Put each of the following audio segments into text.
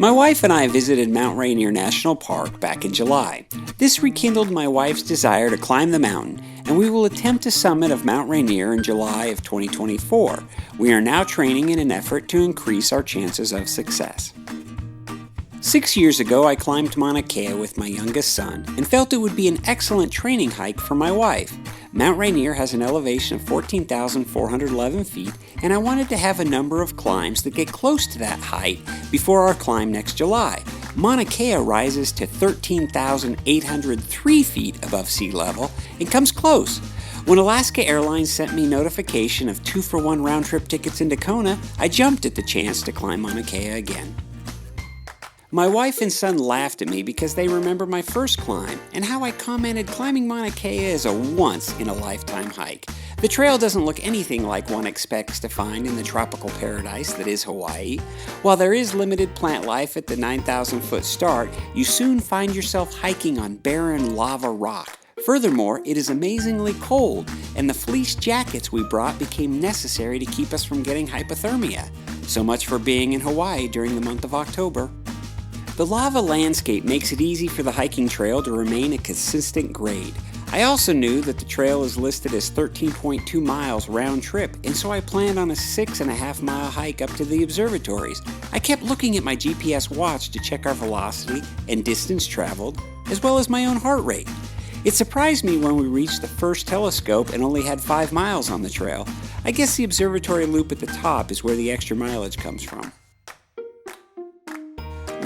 My wife and I visited Mount Rainier National Park back in July. This rekindled my wife's desire to climb the mountain, and we will attempt a summit of Mount Rainier in July of 2024. We are now training in an effort to increase our chances of success. 6 years ago, I climbed Mauna Kea with my youngest son and felt it would be an excellent training hike for my wife. Mount Rainier has an elevation of 14,411 feet, and I wanted to have a number of climbs that get close to that height before our climb next July. Mauna Kea rises to 13,803 feet above sea level and comes close. When Alaska Airlines sent me notification of 2-for-1 round-trip tickets into Kona, I jumped at the chance to climb Mauna Kea again. My wife and son laughed at me because they remember my first climb and how I commented climbing Mauna Kea is a once-in-a-lifetime hike. The trail doesn't look anything like one expects to find in the tropical paradise that is Hawaii. While there is limited plant life at the 9,000-foot start, you soon find yourself hiking on barren lava rock. Furthermore, it is amazingly cold, and the fleece jackets we brought became necessary to keep us from getting hypothermia. So much for being in Hawaii during the month of October. The lava landscape makes it easy for the hiking trail to remain a consistent grade. I also knew that the trail is listed as 13.2 miles round trip, and so I planned on a 6.5 mile hike up to the observatories. I kept looking at my GPS watch to check our velocity and distance traveled, as well as my own heart rate. It surprised me when we reached the first telescope and only had 5 miles on the trail. I guess the observatory loop at the top is where the extra mileage comes from.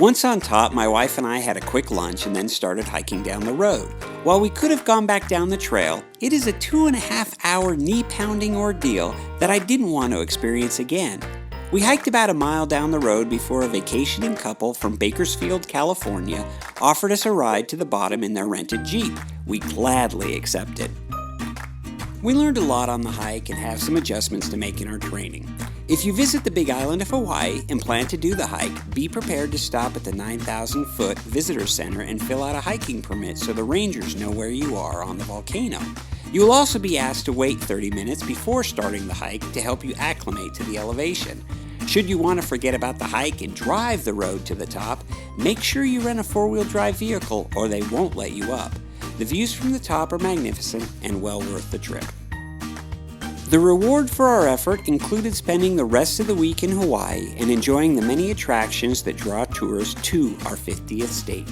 Once on top, my wife and I had a quick lunch and then started hiking down the road. While we could have gone back down the trail, it is a 2.5-hour knee-pounding ordeal that I didn't want to experience again. We hiked about a mile down the road before a vacationing couple from Bakersfield, California, offered us a ride to the bottom in their rented Jeep. We gladly accepted. We learned a lot on the hike and have some adjustments to make in our training. If you visit the Big Island of Hawaii and plan to do the hike, be prepared to stop at the 9,000-foot visitor center and fill out a hiking permit so the rangers know where you are on the volcano. You will also be asked to wait 30 minutes before starting the hike to help you acclimate to the elevation. Should you want to forget about the hike and drive the road to the top, make sure you rent a 4-wheel drive vehicle or they won't let you up. The views from the top are magnificent and well worth the trip. The reward for our effort included spending the rest of the week in Hawaii and enjoying the many attractions that draw tourists to our 50th state.